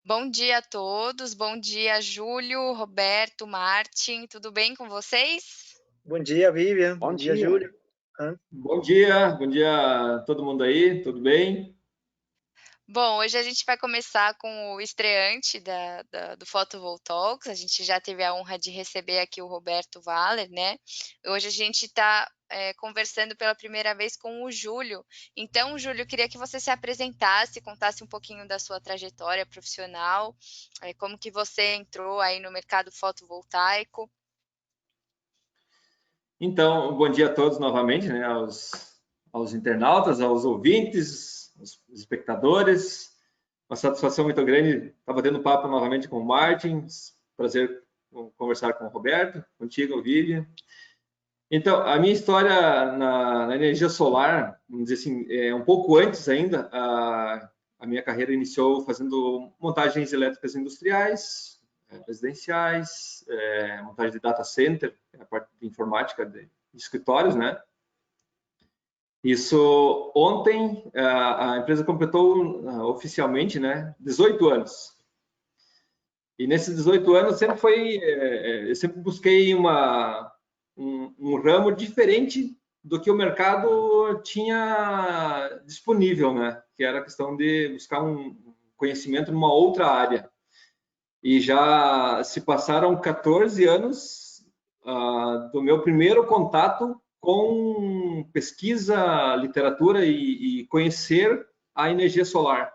Bom dia a todos, bom dia Júlio, Roberto, Martin, tudo bem com vocês? Bom dia, Vivian. Bom Bom dia, dia. Júlio. Hã? Bom dia a todo mundo aí, tudo bem? Bom, hoje a gente vai começar com o estreante do Photovoltaics, a gente já teve a honra de receber aqui o Roberto Valer, né? Hoje a gente está conversando pela primeira vez com o Júlio. Então, Júlio, eu queria que você se apresentasse, contasse um pouquinho da sua trajetória profissional, como que você entrou aí no mercado fotovoltaico. Então, bom dia a todos novamente, né? Aos internautas, aos ouvintes, aos espectadores. Uma satisfação muito grande estar batendo papo novamente com o Martin. Prazer conversar com o Roberto, contigo, Vivian. Então, a minha história na energia solar, vamos dizer assim, um pouco antes ainda, a minha carreira iniciou fazendo montagens elétricas industriais, residenciais, montagem de data center, a parte de informática de escritórios, né? Isso ontem a empresa completou oficialmente, né, 18 anos. E nesses 18 anos eu sempre busquei um ramo diferente do que o mercado tinha disponível, né? Que era a questão de buscar um conhecimento numa outra área. E já se passaram 14 anos do meu primeiro contato com pesquisa, literatura e conhecer a energia solar.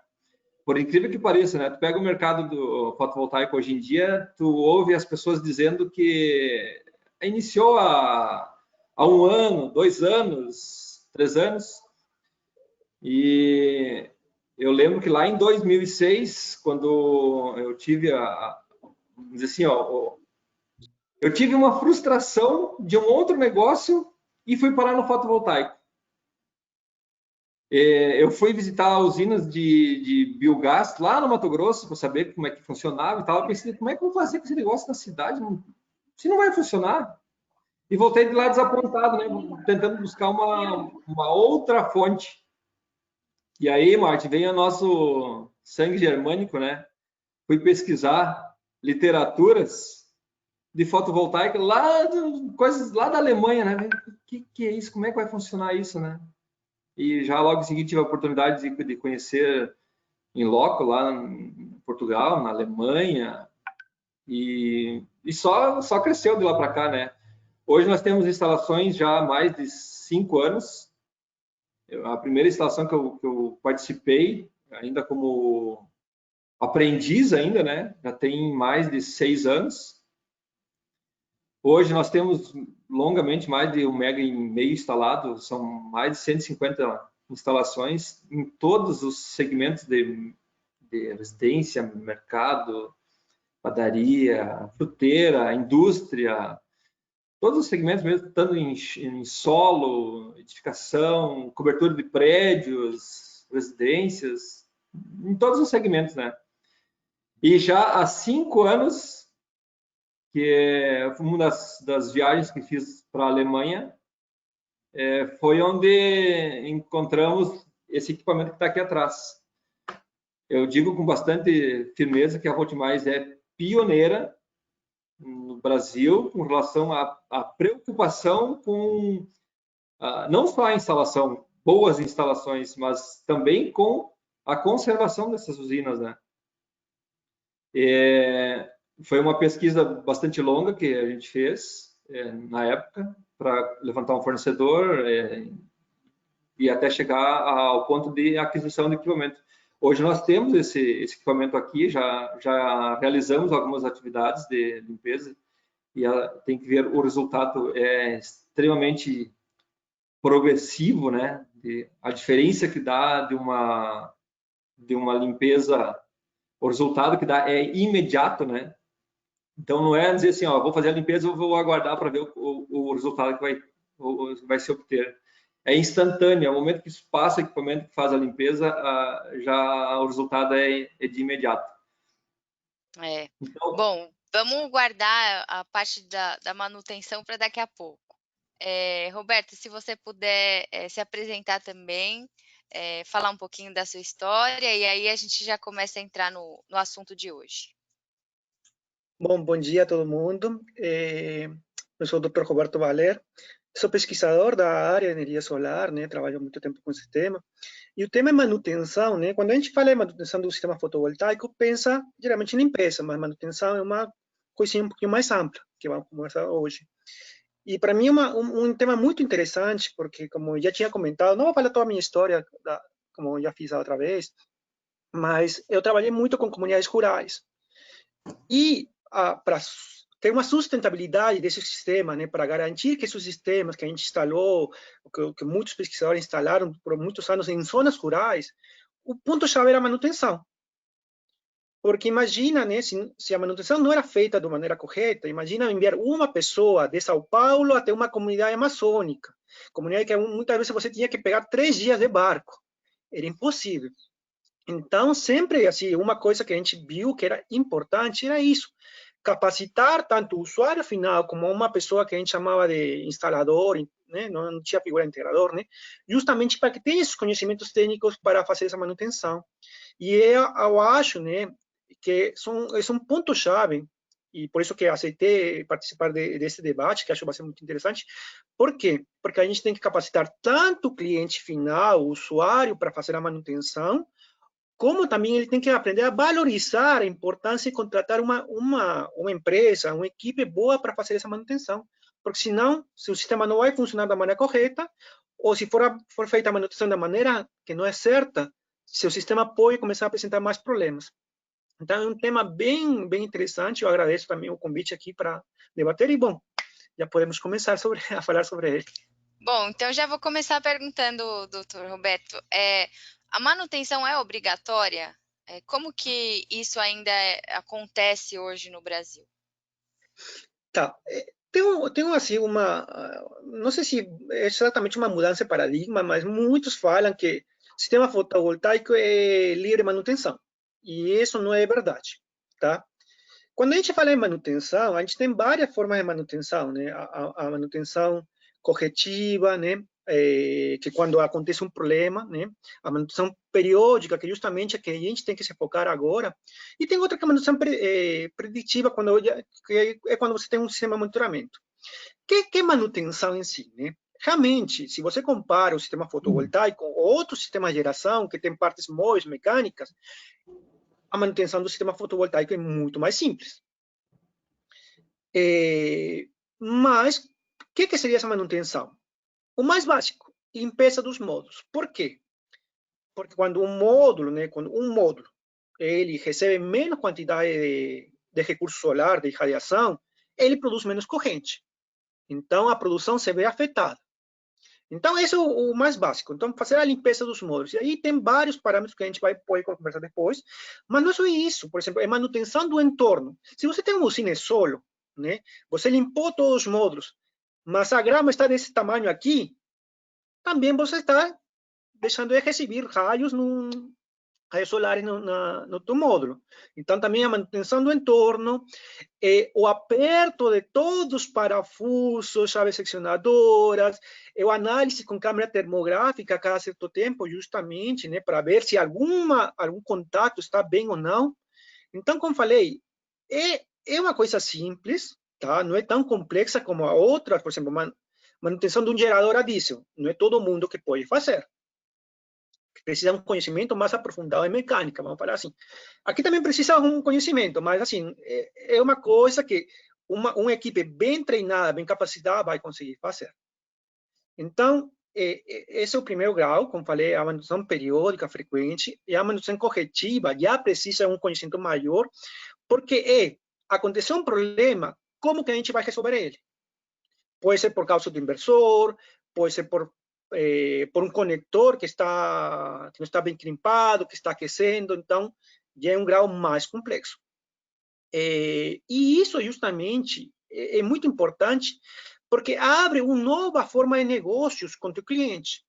Por incrível que pareça, né? Tu pega o mercado do fotovoltaico hoje em dia, tu ouve as pessoas dizendo que iniciou há 1 ano, 2 anos, 3 anos. E eu lembro que lá em 2006, quando eu tive vamos dizer assim, ó, eu tive uma frustração de um outro negócio e fui parar no fotovoltaico. Eu fui visitar usinas de biogás lá no Mato Grosso para saber como é que funcionava e tal. Eu pensei, como é que eu vou fazer com esse negócio na cidade? Se não vai funcionar. E voltei de lá desapontado, né? Tentando buscar uma outra fonte. E aí, Marte, vem o nosso sangue germânico, né? Fui pesquisar literaturas de fotovoltaica coisas lá da Alemanha, né? O que é isso? Como é que vai funcionar isso, né? E já logo em seguida tive a oportunidade de conhecer em loco lá em Portugal, na Alemanha, e só cresceu de lá para cá, né? Hoje nós temos instalações já há mais de 5 anos. A primeira instalação que eu participei, ainda como aprendiz ainda, né? Já tem mais de 6 anos. Hoje nós temos longamente mais de 1,5 MW instalado, são mais de 150 instalações em todos os segmentos de residência, mercado, padaria, fruteira, indústria, todos os segmentos mesmo, estando em solo, edificação, cobertura de prédios, residências, em todos os segmentos, né? E já há 5 anos, que é uma das viagens que fiz para a Alemanha, foi onde encontramos esse equipamento que está aqui atrás. Eu digo com bastante firmeza que a Hotmais é pioneira no Brasil com relação à preocupação com não só a instalação, boas instalações, mas também com a conservação dessas usinas, né? Foi uma pesquisa bastante longa que a gente fez na época para levantar um fornecedor e até chegar ao ponto de aquisição de equipamento. Hoje nós temos esse equipamento aqui, já realizamos algumas atividades de limpeza e tem que ver o resultado é extremamente progressivo, né? A diferença que dá de uma limpeza, o resultado que dá é imediato, né? Então não é dizer assim, ó, vou fazer a limpeza, eu vou aguardar para ver o resultado que vai se obter. É instantâneo, é o momento que passa o equipamento que faz a limpeza, já o resultado é de imediato. Então, Bom, vamos guardar a parte da manutenção para daqui a pouco. Roberto, se você puder se apresentar também, falar um pouquinho da sua história e aí a gente já começa a entrar no assunto de hoje. Bom dia a todo mundo. Eu sou o Dr. Roberto Valer, sou pesquisador da área de energia solar, né? Trabalho há muito tempo com esse tema. E o tema é manutenção, né? Quando a gente fala em manutenção do sistema fotovoltaico, pensa geralmente na empresa, mas manutenção é uma coisinha um pouquinho mais ampla, que vamos conversar hoje. E para mim é um tema muito interessante, porque como eu já tinha comentado, não vou falar toda a minha história, como eu já fiz a outra vez, mas eu trabalhei muito com comunidades rurais. E para ter uma sustentabilidade desse sistema, né, para garantir que esses sistemas que a gente instalou, que muitos pesquisadores instalaram por muitos anos em zonas rurais, o ponto-chave era a manutenção. Porque imagina, né, se a manutenção não era feita de maneira correta, imagina enviar uma pessoa de São Paulo até uma comunidade amazônica, comunidade que muitas vezes você tinha que pegar 3 dias de barco. Era impossível. Então, sempre, assim, uma coisa que a gente viu que era importante era isso, capacitar tanto o usuário final como uma pessoa que a gente chamava de instalador, né, não tinha figura de integrador, né, justamente para que tenha esses conhecimentos técnicos para fazer essa manutenção. E eu acho, né, que é um ponto-chave, e por isso que aceitei participar desse debate, que acho bastante muito interessante. Por quê? Porque a gente tem que capacitar tanto o cliente final, o usuário, para fazer a manutenção, como também ele tem que aprender a valorizar a importância de contratar uma empresa, uma equipe boa para fazer essa manutenção. Porque senão, se o sistema não vai funcionar da maneira correta, ou se for feita a manutenção da maneira que não é certa, seu sistema pode começar a apresentar mais problemas. Então, é um tema bem, bem interessante. Eu agradeço também o convite aqui para debater. E, bom, já podemos começar a falar sobre ele. Bom, então já vou começar perguntando, doutor Roberto, a manutenção é obrigatória? Como que isso ainda acontece hoje no Brasil? Tá. Tem assim, não sei se é exatamente uma mudança de paradigma, mas muitos falam que o sistema fotovoltaico é livre de manutenção. E isso não é verdade, tá? Quando a gente fala em manutenção, a gente tem várias formas de manutenção, né? A manutenção corretiva, né? Que quando acontece um problema, né? A manutenção periódica, que justamente é que a gente tem que se focar agora. E tem outra que é a manutenção preditiva, que é quando você tem um sistema de monitoramento. Que é manutenção em si, né? Realmente, se você compara o sistema fotovoltaico com outro sistema de geração, que tem partes móveis, mecânicas, a manutenção do sistema fotovoltaico é muito mais simples. Mas, o que seria essa manutenção? O mais básico, limpeza dos módulos. Por quê? Porque quando um módulo, ele recebe menos quantidade de recurso solar, de irradiação, ele produz menos corrente. Então, a produção se vê afetada. Então, esse é o mais básico. Então, fazer a limpeza dos módulos. E aí tem vários parâmetros que a gente vai poder conversar depois, mas não é só isso. Por exemplo, é manutenção do entorno. Se você tem uma usina solo, né, você limpou todos os módulos, mas a grama está desse tamanho aqui, também você está deixando de receber raios solares no teu módulo. Então, também a manutenção do entorno, o aperto de todos os parafusos, chaves seccionadoras, o análise com câmera termográfica a cada certo tempo, justamente, né, para ver se algum contato está bem ou não. Então, como falei, é uma coisa simples, tá? Não é tão complexa como a outra, por exemplo, manutenção de um gerador a diesel. Não é todo mundo que pode fazer. Precisa um conhecimento mais aprofundado em mecânica, vamos falar assim. Aqui também precisa um conhecimento, mas assim, é uma coisa que uma equipe bem treinada, bem capacitada vai conseguir fazer. Então, esse é o primeiro grau, como falei, a manutenção periódica, frequente, e a manutenção corretiva já precisa de um conhecimento maior, porque aconteceu um problema, como que a gente vai resolver ele? Pode ser por causa do inversor, pode ser por um conector que não está bem crimpado, que está aquecendo, então já é um grau mais complexo. E isso justamente é muito importante, porque abre uma nova forma de negócios com o teu cliente.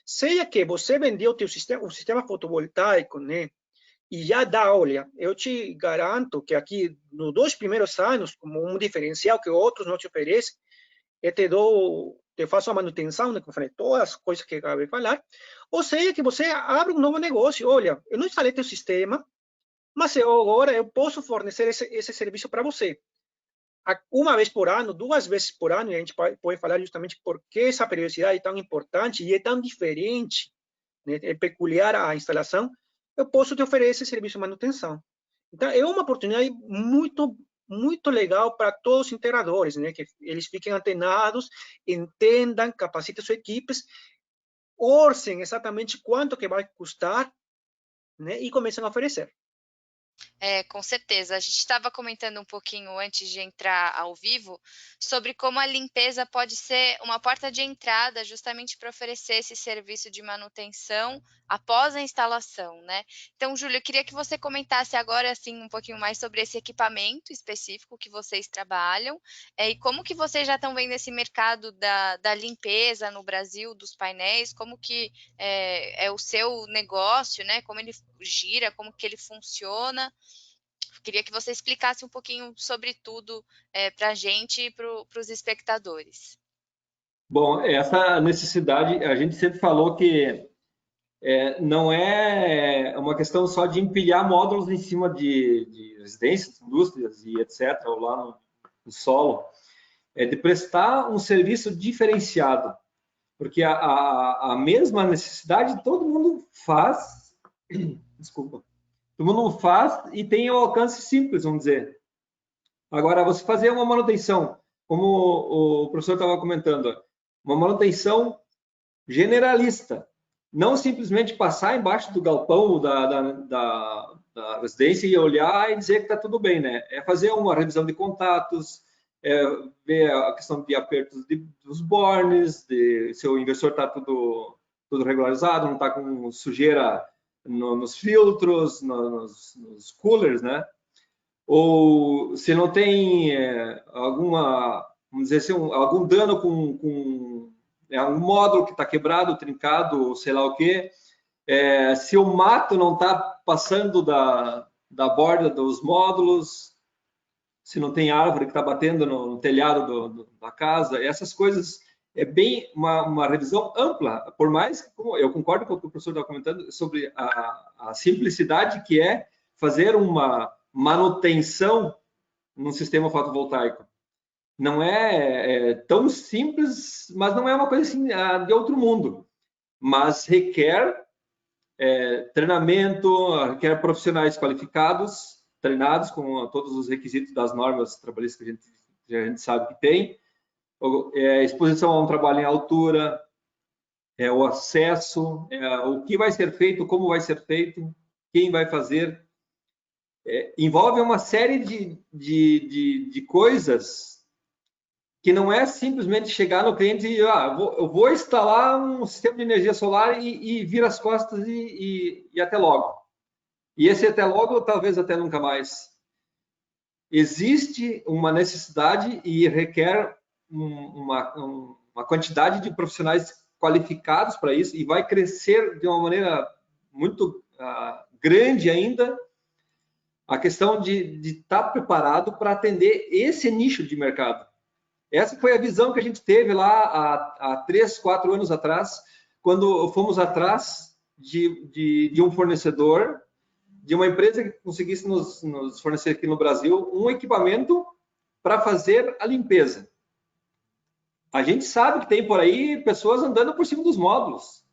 Seja que você vendeu o sistema fotovoltaico, né? E já dá, olha, eu te garanto que aqui, nos 2 primeiros anos, como um diferencial que outros não te oferecem, te faço a manutenção, né, como eu falei, todas as coisas que acabei de falar, ou seja, que você abre um novo negócio. Olha, eu não instalei teu sistema, mas agora eu posso fornecer esse serviço para você. Uma vez por ano, 2 vezes por ano, e a gente pode falar justamente por que essa periodicidade é tão importante e é tão diferente, né, é peculiar a instalação, eu posso te oferecer esse serviço de manutenção. Então, é uma oportunidade muito legal para todos os integradores, né, que eles fiquem antenados, entendam, capacitem suas equipes, orcem exatamente quanto que vai custar, né, e comecem a oferecer. Com certeza. A gente estava comentando um pouquinho antes de entrar ao vivo sobre como a limpeza pode ser uma porta de entrada justamente para oferecer esse serviço de manutenção após a instalação, né? Então, Júlio, eu queria que você comentasse agora assim um pouquinho mais sobre esse equipamento específico que vocês trabalham, e como que vocês já estão vendo esse mercado da limpeza no Brasil, dos painéis, como que é o seu negócio, né? Como ele gira, como que ele funciona. Queria que você explicasse um pouquinho sobre tudo para a gente e para os espectadores. Bom, essa necessidade, a gente sempre falou que não é uma questão só de empilhar módulos em cima de residências, indústrias e etc., ou lá no solo, é de prestar um serviço diferenciado, porque a mesma necessidade todo mundo faz, desculpa, todo mundo faz e tem um alcance simples, vamos dizer. Agora, você fazer uma manutenção, como o professor estava comentando, uma manutenção generalista, não simplesmente passar embaixo do galpão da residência e olhar e dizer que está tudo bem, né? É fazer uma revisão de contatos, ver a questão de apertos dos bornes, se o inversor está tudo regularizado, não está com sujeira nos filtros, nos coolers, né? Ou se não tem vamos dizer assim, algum dano com um módulo que está quebrado, trincado, sei lá o quê, se o mato não está passando da borda dos módulos, se não tem árvore que está batendo no telhado da casa, essas coisas é bem uma revisão ampla, por mais que eu concordo com o que o professor está comentando sobre a simplicidade que é fazer uma manutenção num sistema fotovoltaico. Não é tão simples, mas não é uma coisa assim de outro mundo. Mas requer treinamento, requer profissionais qualificados, treinados com todos os requisitos das normas trabalhistas que a gente sabe que tem. Exposição a um trabalho em altura, o acesso, o que vai ser feito, como vai ser feito, quem vai fazer. Envolve uma série de coisas que não é simplesmente chegar no cliente e eu vou instalar um sistema de energia solar e vir as costas e até logo. E esse até logo, talvez até nunca mais. Existe uma necessidade e requer uma quantidade de profissionais qualificados para isso e vai crescer de uma maneira muito grande ainda a questão de estar preparado para atender esse nicho de mercado. Essa foi a visão que a gente teve lá há 3, 4 anos atrás, quando fomos atrás de um fornecedor, de uma empresa que conseguisse nos fornecer aqui no Brasil um equipamento para fazer a limpeza. A gente sabe que tem por aí pessoas andando por cima dos módulos,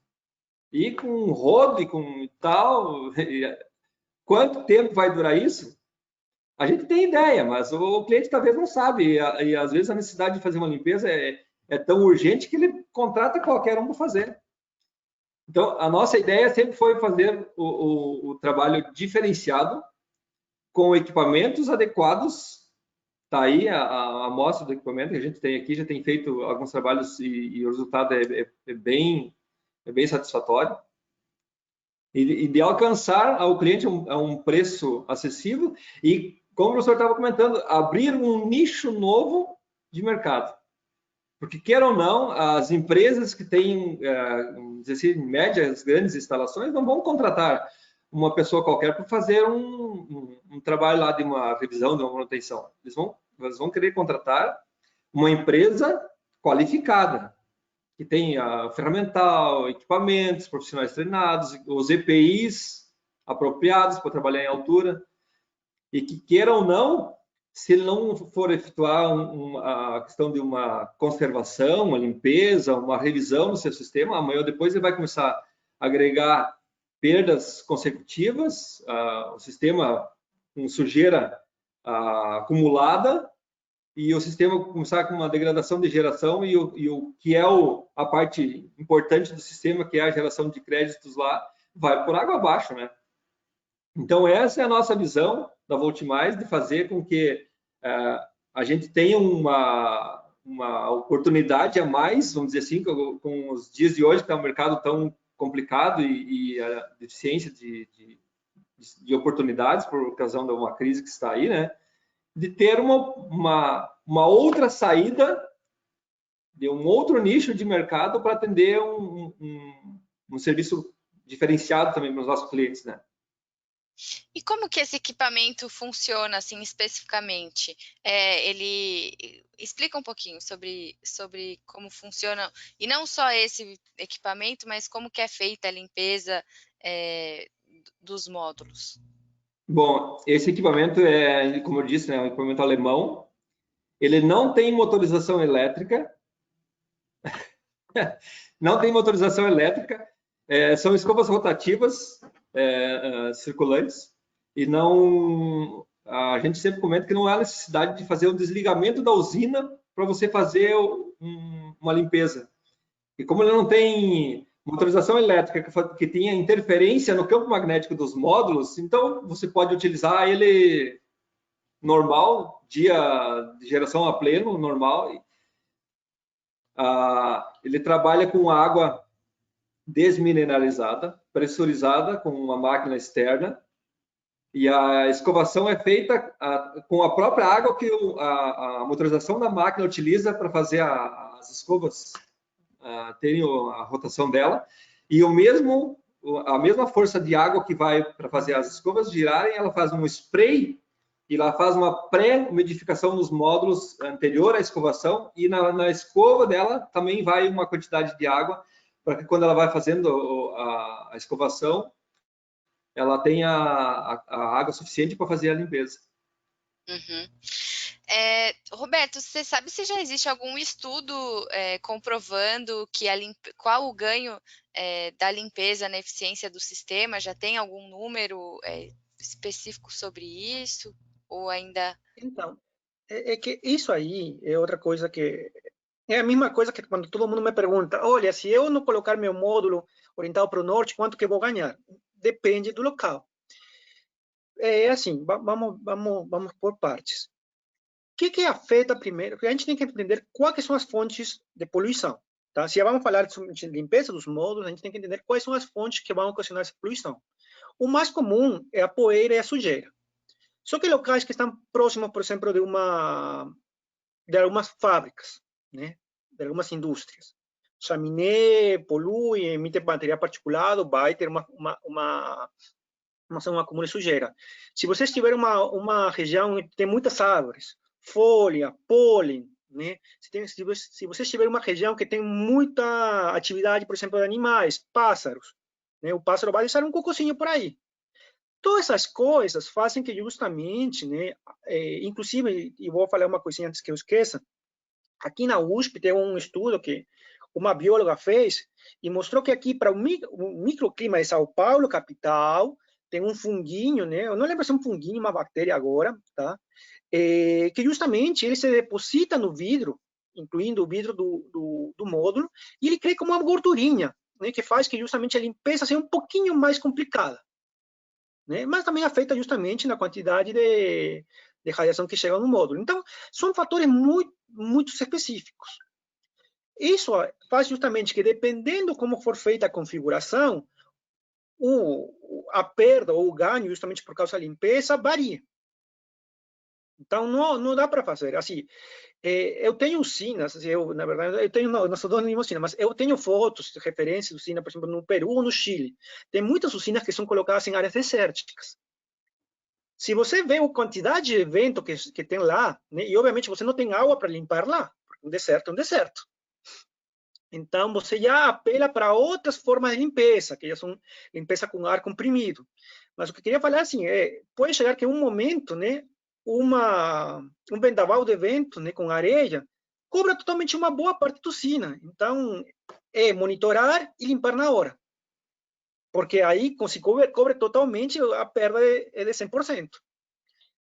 e com rodo e com tal. Quanto tempo vai durar isso? A gente tem ideia, mas o cliente talvez não sabe. E às vezes a necessidade de fazer uma limpeza é tão urgente que ele contrata qualquer um para fazer. Então, a nossa ideia sempre foi fazer o trabalho diferenciado, com equipamentos adequados. Está aí a amostra do equipamento que a gente tem aqui, já tem feito alguns trabalhos e o resultado é bem satisfatório. E de alcançar ao cliente a um preço acessível e, como o professor estava comentando, abrir um nicho novo de mercado. Porque, quer ou não, as empresas que têm, vamos dizer assim, médias, grandes instalações, não vão contratar uma pessoa qualquer para fazer um trabalho lá de uma revisão, de uma manutenção. Eles vão querer contratar uma empresa qualificada, que tem a ferramental, equipamentos, profissionais treinados, os EPIs apropriados para trabalhar em altura, e que queira ou não, se ele não for efetuar a questão de uma conservação, uma limpeza, uma revisão no seu sistema, amanhã ou depois ele vai começar a agregar perdas consecutivas, o sistema com sujeira acumulada, e o sistema começar com uma degradação de geração, e o que é a parte importante do sistema, que é a geração de créditos lá, vai por água abaixo, né? Então, essa é a nossa visão da Voltmais, de fazer com que a gente tenha uma oportunidade a mais, vamos dizer assim, com os dias de hoje, que é um mercado tão complicado e a deficiência de oportunidades por ocasião de uma crise que está aí, né? De ter uma outra saída, de um outro nicho de mercado para atender um serviço diferenciado também para os nossos clientes, né? E como que esse equipamento funciona, assim, especificamente? Ele explica um pouquinho sobre como funciona, e não só esse equipamento, mas como que é feita a limpeza dos módulos. Bom, esse equipamento como eu disse, né, um equipamento alemão. Ele não tem motorização elétrica. Não tem motorização elétrica. São escovas rotativas circulantes, e não, a gente sempre comenta que não há necessidade de fazer um desligamento da usina para você fazer uma limpeza. E como ele não tem motorização elétrica que tenha interferência no campo magnético dos módulos, então você pode utilizar ele normal, dia de geração a pleno, normal. Ele trabalha com água desmineralizada, pressurizada, com uma máquina externa, e a escovação é feita com a própria água que a motorização da máquina utiliza para fazer as escovas terem a rotação dela, e a mesma força de água que vai para fazer as escovas girarem, ela faz um spray, e ela faz uma pré-umidificação nos módulos anterior à escovação, e na escova dela também vai uma quantidade de água, para que quando ela vai fazendo a escovação, ela tenha a água suficiente para fazer a limpeza. Uhum. Roberto, você sabe se já existe algum estudo comprovando qual o ganho da limpeza na eficiência do sistema? Já tem algum número específico sobre isso? Ou ainda... Então, é que isso aí é outra coisa que... É a mesma coisa que quando todo mundo me pergunta, olha, se eu não colocar meu módulo orientado para o norte, quanto que eu vou ganhar? Depende do local. É assim, vamos por partes. O que afeta primeiro? Porque a gente tem que entender quais são as fontes de poluição. Tá? Se vamos falar de limpeza dos módulos, a gente tem que entender quais são as fontes que vão ocasionar essa poluição. O mais comum é a poeira e a sujeira. Só que locais que estão próximos, por exemplo, de algumas fábricas, né? De algumas indústrias. Chaminé polui, emite material particulado, vai ter um acúmulo de sujeira. Se você estiver em uma região que tem muitas árvores, folha, pólen, né? Se você estiver em uma região que tem muita atividade, por exemplo, de animais, pássaros, né? O pássaro vai deixar um cocôzinho por aí. Todas essas coisas fazem que justamente, né? Inclusive, e vou falar uma coisinha antes que eu esqueça, aqui na USP tem um estudo que uma bióloga fez e mostrou que aqui, para o microclima de São Paulo, capital, tem um funguinho, né? Eu não lembro se é um funguinho, uma bactéria agora, tá? Que justamente ele se deposita no vidro, incluindo o vidro do módulo, e ele cria como uma gordurinha, né? Que faz que justamente a limpeza seja um pouquinho mais complicada, né? Mas também afeta justamente na quantidade de radiação que chega no módulo. Então, são fatores muito, muito específicos. Isso faz justamente que, dependendo como for feita a configuração, a perda ou o ganho, justamente por causa da limpeza, varia. Então, não dá para fazer. Assim, eu tenho usinas, na verdade, não sou dono de nenhuma usina, mas eu tenho fotos, referências de usina, por exemplo, no Peru ou no Chile. Tem muitas usinas que são colocadas em áreas desérticas. Se você vê a quantidade de vento que tem lá, né, e obviamente você não tem água para limpar lá, um deserto é um deserto. Então, você já apela para outras formas de limpeza, que já são limpeza com ar comprimido. Mas o que eu queria falar, assim, pode chegar que em um momento, né, um vendaval de vento, né, com areia, cobra totalmente uma boa parte da usina. Então, é monitorar e limpar na hora. Porque aí, se cobre totalmente, a perda é de 100%.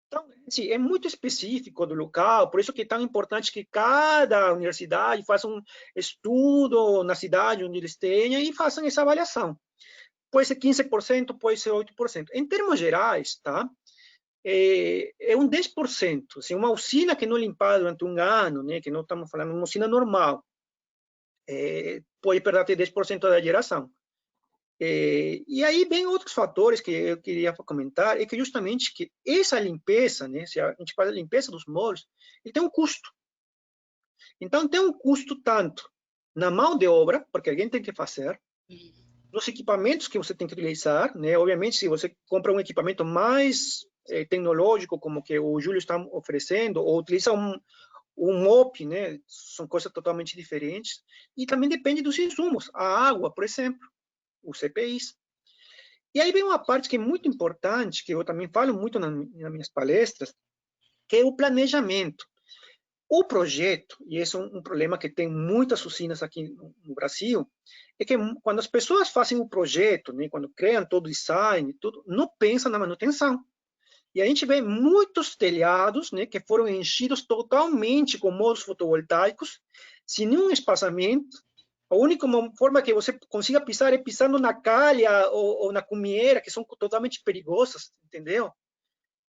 Então, assim, é muito específico do local, por isso que é tão importante que cada universidade faça um estudo na cidade onde eles tenham e façam essa avaliação. Pode ser 15%, pode ser 8%. Em termos gerais, tá? É um 10%. Assim, uma usina que não limpar durante um ano, né, que não estamos falando de uma usina normal, pode perder até 10% da geração. E aí vem outros fatores que eu queria comentar, é que justamente que essa limpeza, né, se a gente faz a limpeza dos módulos, ele tem um custo. Então, tem um custo tanto na mão de obra, porque alguém tem que fazer, nos equipamentos que você tem que utilizar, né? Obviamente, se você compra um equipamento mais tecnológico, como que o Júlio está oferecendo, ou utiliza um MOP, né? São coisas totalmente diferentes. E também depende dos insumos. A água, por exemplo, os CPIs. E aí vem uma parte que é muito importante, que eu também falo muito nas minhas palestras, que é o planejamento. O projeto, e esse é um problema que tem muitas usinas aqui no Brasil, é que quando as pessoas fazem o projeto, né, quando criam todo o design, tudo, não pensam na manutenção. E a gente vê muitos telhados, né, que foram enchidos totalmente com módulos fotovoltaicos, sem nenhum espaçamento. A única forma que você consiga pisar é pisando na calha ou na cumieira, que são totalmente perigosas, entendeu?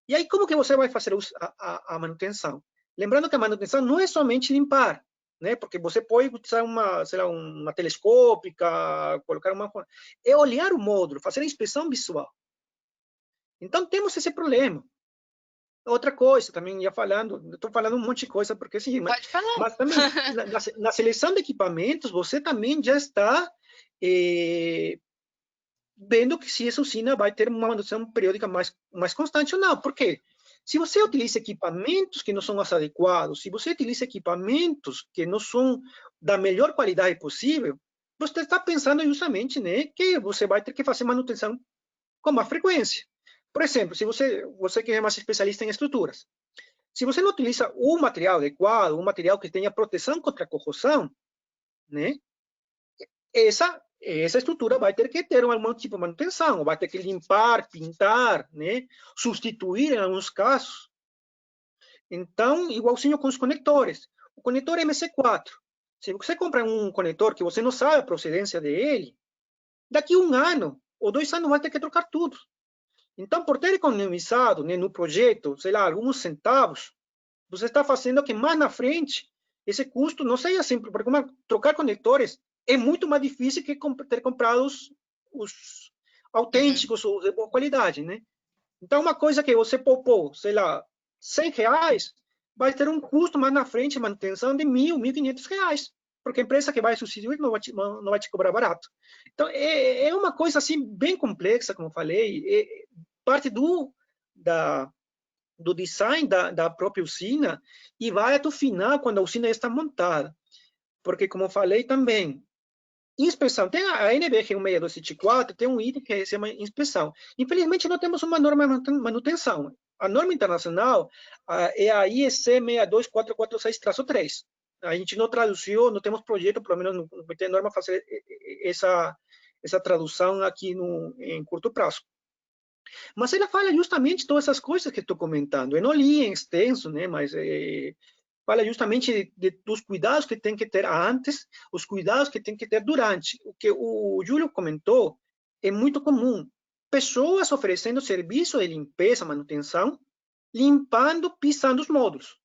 E aí, como que você vai fazer a manutenção? Lembrando que a manutenção não é somente limpar, né? Porque você pode utilizar sei lá, uma telescópica, colocar é olhar o módulo, fazer a inspeção visual. Então, temos esse problema. Outra coisa, também ia falando, estou falando um monte de coisa, porque sim, Pode falar. mas também na seleção de equipamentos, você também já está vendo que se essa usina vai ter uma manutenção periódica mais constante ou não. Por quê? Se você utiliza equipamentos que não são os adequados, se você utiliza equipamentos que não são da melhor qualidade possível, você está pensando justamente, né, que você vai ter que fazer manutenção com mais frequência. Por exemplo, se você que é mais especialista em estruturas, se você não utiliza um material adequado, um material que tenha proteção contra a corrosão, né, essa estrutura vai ter que ter algum tipo de manutenção, vai ter que limpar, pintar, né, substituir em alguns casos. Então, igualzinho com os conectores. O conector MC4. Se você compra um conector que você não sabe a procedência dele, daqui a 1 ano ou 2 anos vai ter que trocar tudo. Então, por ter economizado, né, no projeto, sei lá, alguns centavos, você está fazendo que mais na frente esse custo não seja simples, porque trocar conectores é muito mais difícil que ter comprado os autênticos ou de boa qualidade, né? Então, uma coisa que você poupou, sei lá, R$100, vai ter um custo mais na frente, manutenção de R$1.000, R$1.500, porque a empresa que vai substituir não vai te cobrar barato. Então, é uma coisa assim bem complexa, como eu falei, parte do design da própria usina e vai até o final, quando a usina está montada. Porque, como eu falei também, inspeção, tem a NBR 16274, tem um item que se chama inspeção. Infelizmente, não temos uma norma de manutenção. A norma internacional é a IEC 62446-3. A gente não traduziu, não temos projeto, pelo menos não tem norma fazer essa tradução aqui em curto prazo. Mas ela fala justamente todas essas coisas que estou comentando. Eu não li em extenso, né, mas fala justamente dos cuidados que tem que ter antes, os cuidados que tem que ter durante. O que o Júlio comentou é muito comum. Pessoas oferecendo serviço de limpeza, manutenção, limpando, pisando os módulos.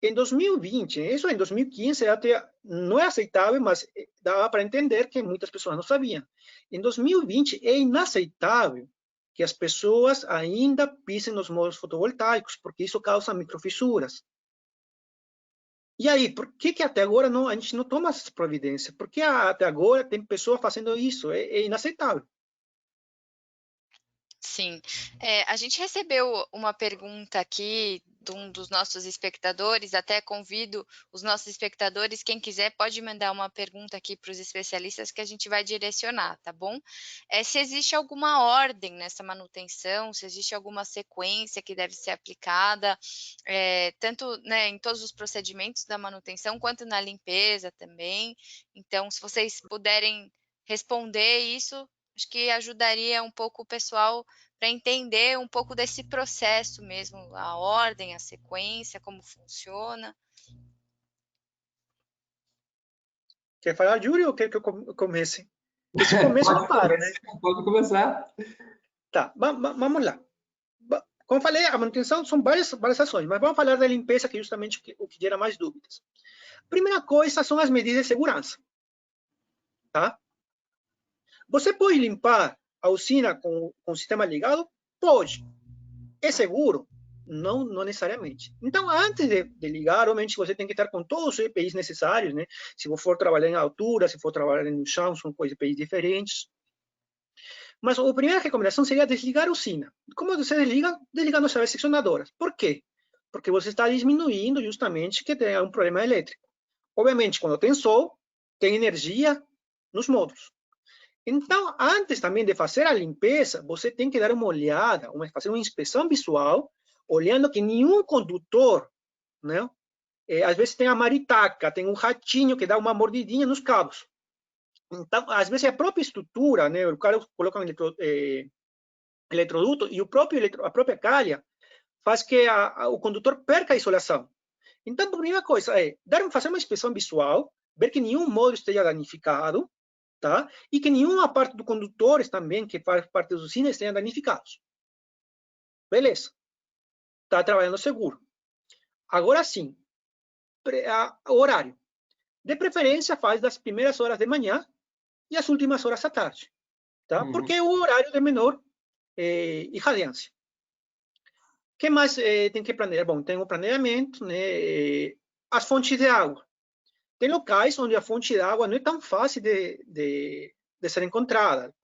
Em 2020, isso em 2015 até não é aceitável, mas dava para entender que muitas pessoas não sabiam. Em 2020 é inaceitável que as pessoas ainda pisem nos módulos fotovoltaicos, porque isso causa microfissuras. E aí, por que até agora a gente não toma essa providência? Porque até agora tem pessoas fazendo isso, é inaceitável. Sim. A gente recebeu uma pergunta aqui de um dos nossos espectadores, até convido os nossos espectadores, quem quiser pode mandar uma pergunta aqui para os especialistas que a gente vai direcionar, tá bom? Se existe alguma ordem nessa manutenção, se existe alguma sequência que deve ser aplicada, tanto, né, em todos os procedimentos da manutenção, quanto na limpeza também. Então, se vocês puderem responder isso, acho que ajudaria um pouco o pessoal para entender um pouco desse processo mesmo, a ordem, a sequência, como funciona. Quer falar, Júlio, ou quer que eu comece? Esse começo eu não paro, né? Pode começar. Tá, vamos lá. Como eu falei, a manutenção são várias ações, mas vamos falar da limpeza, que é justamente o que gera mais dúvidas. Primeira coisa são as medidas de segurança. Tá? Você pode limpar a usina com o sistema ligado? Pode. É seguro? Não, não necessariamente. Então, antes de ligar, realmente você tem que estar com todos os EPIs necessários, né? Se for trabalhar em altura, se for trabalhar no chão, são coisas EPIs diferentes. Mas a primeira recomendação seria desligar a usina. Como você desliga? Desligando as chaves seccionadoras. Por quê? Porque você está diminuindo justamente que tenha um problema elétrico. Obviamente, quando tem sol, tem energia nos módulos. Então, antes também de fazer a limpeza, você tem que dar uma olhada, fazer uma inspeção visual, olhando que nenhum condutor, né? Às vezes tem a maritaca, tem um ratinho que dá uma mordidinha nos cabos. Então, às vezes a própria estrutura, né? O cara coloca um eletroduto e a própria calha faz que o condutor perca a isolação. Então, a primeira coisa é fazer uma inspeção visual, ver que nenhum módulo esteja danificado, tá? E que nenhuma parte do condutores também, que faz parte dos usinas, estejam danificados. Beleza. Está trabalhando seguro. Agora sim, horário. De preferência, faz das primeiras horas de manhã e as últimas horas da tarde. Tá? Porque é o horário de menor irradiância. O que mais tem que planejar? Bom, tem o planejamento, né? As fontes de água. Tem locais onde a fonte de água não é tão fácil de ser encontrada.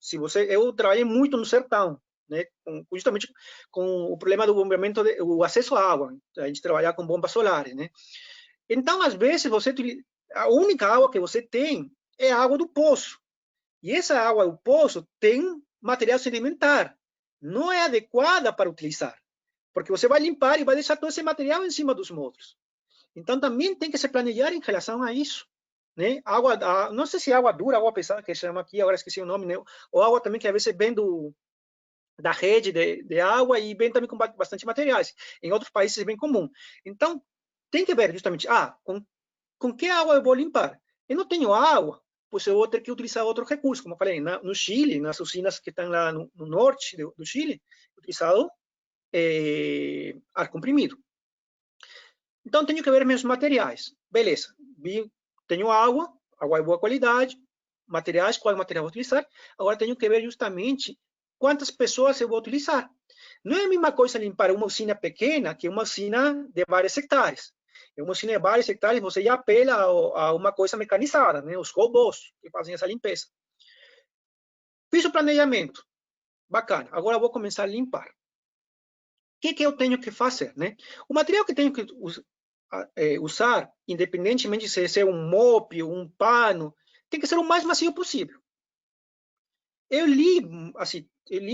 Eu trabalhei muito no sertão, né? Justamente com o problema do bombeamento, o acesso à água. A gente trabalhava com bombas solares, né? Então, às vezes, a única água que você tem é a água do poço. E essa água do poço tem material sedimentar. Não é adequada para utilizar, porque você vai limpar e vai deixar todo esse material em cima dos módulos. Então, também tem que se planejar em relação a isso. Né? Não sei se é água dura, água pesada, que chama aqui, agora esqueci o nome, né? Ou água também que às vezes vem da rede de água e vem também com bastante materiais. Em outros países é bem comum. Então, tem que ver justamente, com que água eu vou limpar? Eu não tenho água, pois eu vou ter que utilizar outro recurso, como eu falei, no Chile, nas usinas que estão lá no norte do Chile, utilizado ar comprimido. Então, tenho que ver meus materiais. Beleza, tenho água de boa qualidade, materiais, qual material vou utilizar. Agora, tenho que ver justamente quantas pessoas eu vou utilizar. Não é a mesma coisa limpar uma usina pequena que uma usina de várias hectares. Em uma usina de várias hectares, você já apela a uma coisa mecanizada, né? Os robôs que fazem essa limpeza. Fiz o planejamento. Bacana. Agora eu vou começar a limpar. O que eu tenho que fazer, né? O material que tenho que usar, independentemente de ser um mop, um pano, tem que ser o mais macio possível. Eu li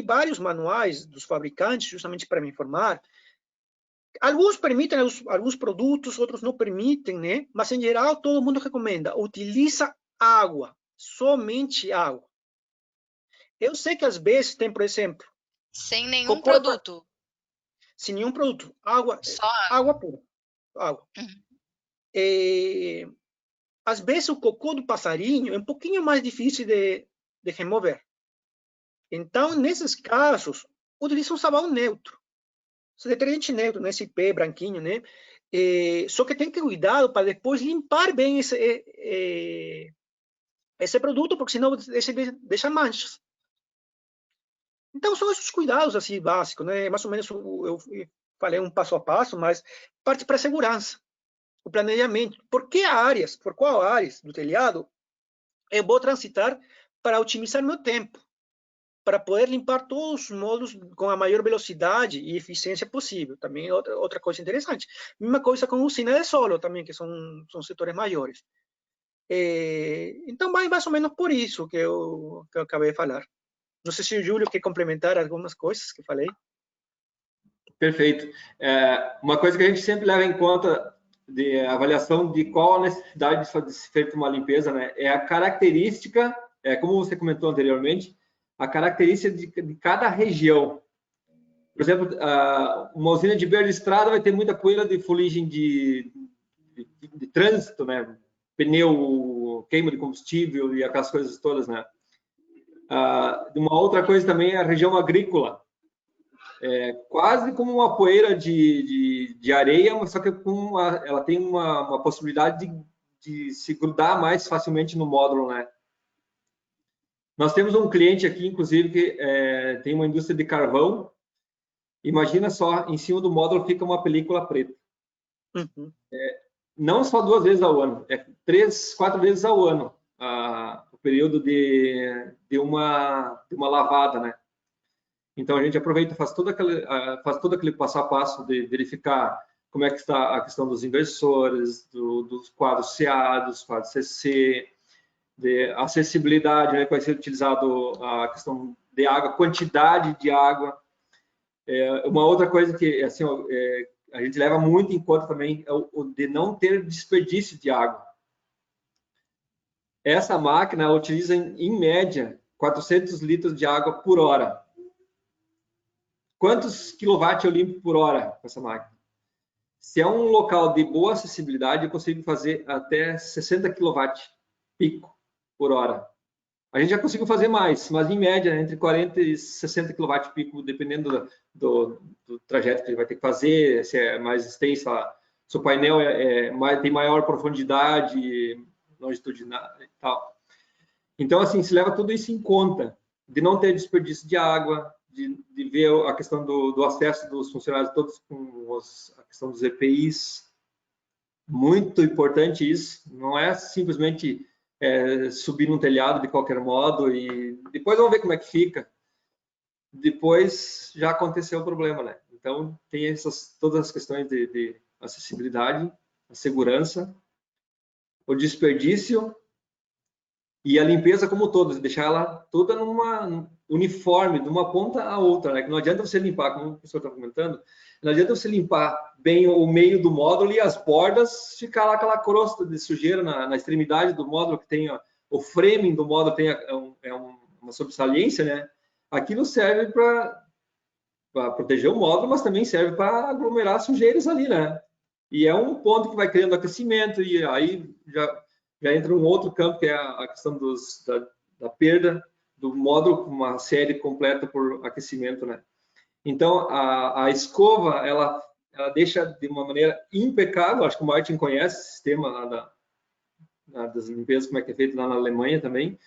vários manuais dos fabricantes, justamente para me informar. Alguns permitem alguns produtos, outros não permitem, né? Mas, em geral, todo mundo recomenda. Utiliza água, somente água. Eu sei que, às vezes, tem, por exemplo... Sem nenhum produto? Sem nenhum produto. Água, só água pura. Água. Uhum. Às vezes, o cocô do passarinho é um pouquinho mais difícil de remover. Então, nesses casos, utiliza um sabão neutro. Detergente neutro, né? Esse P branquinho, né? Só que tem que ter cuidado para depois limpar bem esse produto, porque senão deixa manchas. Então, são esses cuidados assim, básicos, né? Mais ou menos eu falei um passo a passo, mas parte para a segurança, o planejamento. Por qual áreas do telhado eu vou transitar para otimizar meu tempo, para poder limpar todos os módulos com a maior velocidade e eficiência possível. Também é outra coisa interessante. Mesma coisa com usina de solo também, que são setores maiores. Então, vai mais ou menos por isso que eu acabei de falar. Não sei se o Júlio quer complementar algumas coisas que falei. Perfeito. Uma coisa que a gente sempre leva em conta de avaliação de qual a necessidade de ser feita uma limpeza, né, é a característica, como você comentou anteriormente, a característica de cada região. Por exemplo, uma usina de beira de estrada vai ter muita poeira de fuligem de trânsito, né, pneu, queima de combustível e aquelas coisas todas, né. Uma outra coisa também é a região agrícola. Quase como uma poeira de areia, mas só que ela tem uma possibilidade de se grudar mais facilmente no módulo, né? Nós temos um cliente aqui, inclusive, que tem uma indústria de carvão. Imagina só, em cima do módulo fica uma película preta. Uhum. Não só 2 vezes ao ano, 3, 4 vezes ao ano, o período de uma lavada, né? Então, a gente aproveita, faz todo aquele passo a passo de verificar como é que está a questão dos inversores, dos quadros CA, dos quadros CC, de acessibilidade, né, que vai ser utilizado a questão de água, quantidade de água. Uma outra coisa que assim, a gente leva muito em conta também é o de não ter desperdício de água. Essa máquina utiliza, em média, 400 litros de água por hora. Quantos quilowatts eu limpo por hora com essa máquina? Se é um local de boa acessibilidade, eu consigo fazer até 60 quilowatts pico por hora. A gente já conseguiu fazer mais, mas em média, entre 40 e 60 kW pico, dependendo do trajeto que ele vai ter que fazer, se é mais extenso, se o painel tem maior profundidade, longitudinal e tal. Então, assim, se leva tudo isso em conta, de não ter desperdício de água, de ver a questão do acesso dos funcionários todos com a questão dos EPIs. Muito importante isso, não é simplesmente subir num telhado de qualquer modo e depois vamos ver como é que fica. Depois já aconteceu o problema, né? Então, tem todas as questões de acessibilidade, a segurança, o desperdício e a limpeza como toda, deixar ela toda numa uniforme, de uma ponta a outra, né? Que não adianta você limpar, como o professor está comentando, não adianta você limpar bem o meio do módulo e as bordas, ficar lá aquela crosta de sujeira na extremidade do módulo, que tem o framing do módulo, tem uma sobressalência, né? Aquilo serve para proteger o módulo, mas também serve para aglomerar sujeiras ali, né? E é um ponto que vai criando aquecimento, e aí já entra um outro campo, que é a questão da perda do módulo com uma série completa por aquecimento, né? Então, a escova, ela deixa de uma maneira impecável, acho que o Martin conhece o sistema lá das limpezas, como é que é feito lá na Alemanha também.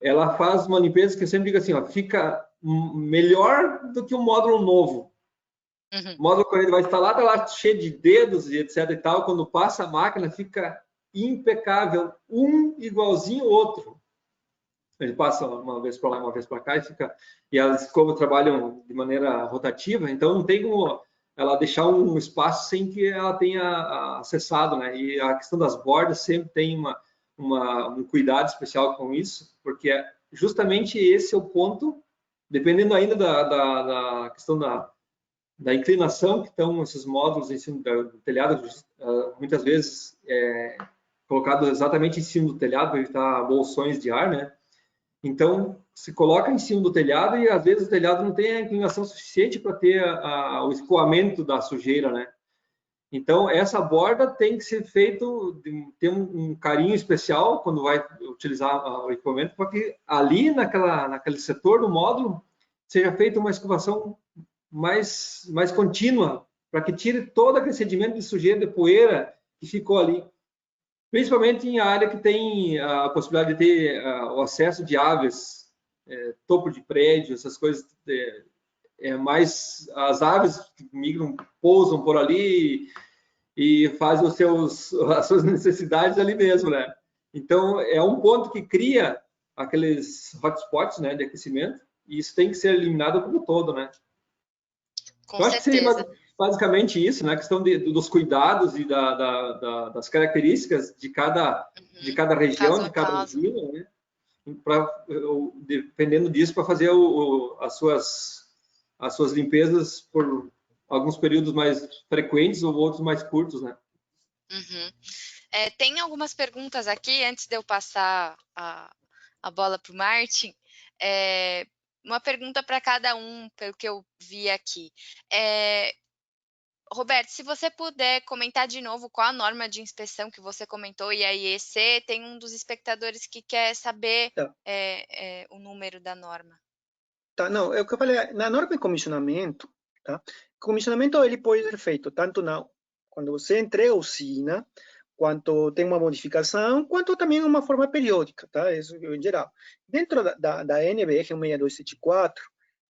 Ela faz uma limpeza que eu sempre digo assim, ó, fica melhor do que um módulo novo. Uhum. O módulo, quando ele vai instalar, tá lá cheio de dedos e etc e tal, quando passa a máquina, fica impecável, um igualzinho ao outro. Ele passa uma vez para lá, uma vez para cá e as escovas trabalham de maneira rotativa, então não tem como ela deixar um espaço sem que ela tenha acessado, né? E a questão das bordas sempre tem um cuidado especial com isso, porque justamente esse é o ponto, dependendo ainda da questão da inclinação que estão esses módulos em cima do telhado, muitas vezes colocado exatamente em cima do telhado para evitar bolsões de ar, né? Então, se coloca em cima do telhado e às vezes o telhado não tem a inclinação suficiente para ter o escoamento da sujeira, né? Então, essa borda tem que ser feito, ter um carinho especial quando vai utilizar o equipamento, para que ali naquele setor do módulo seja feita uma escovação mais contínua, para que tire todo aquele sedimento de sujeira, de poeira que ficou ali. Principalmente em área que tem a possibilidade de ter o acesso de aves, topo de prédio, essas coisas, mais as aves que migram, pousam por ali e fazem as suas necessidades ali mesmo, né? Então, é um ponto que cria aqueles hotspots, né, de aquecimento, e isso tem que ser eliminado como todo, né? Com Eu acho que seria certeza. basicamente isso, né? A questão dos cuidados e das características de cada região, Caso a de cada caso. usina, né? Dependendo disso, para fazer as suas limpezas por alguns períodos mais frequentes ou outros mais curtos, né? Uhum. Tem algumas perguntas aqui, antes de eu passar a bola para o Martin. Uma pergunta para cada um, pelo que eu vi aqui. Roberto, se você puder comentar de novo qual a norma de inspeção que você comentou e a IEC, tem um dos espectadores que quer saber Tá. O número da norma. Tá, não, é o que eu falei, na norma de comissionamento, tá? Comissionamento ele pode ser feito tanto quando você entrega a usina, quanto tem uma modificação, quanto também uma forma periódica, tá? Isso em geral. Dentro da NBR 16274,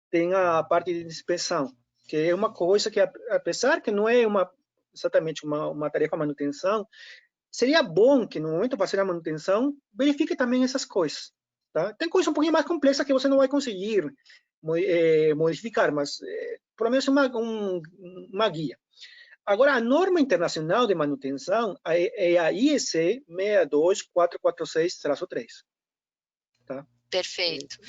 tem a parte de inspeção, que é uma coisa que, apesar que não é exatamente uma tarefa de manutenção, seria bom que no momento de fazer a manutenção, verifique também essas coisas. Tá? Tem coisas um pouquinho mais complexas que você não vai conseguir modificar, mas pelo menos uma guia. Agora, a norma internacional de manutenção é a IEC 62446-3. Tá? Perfeito.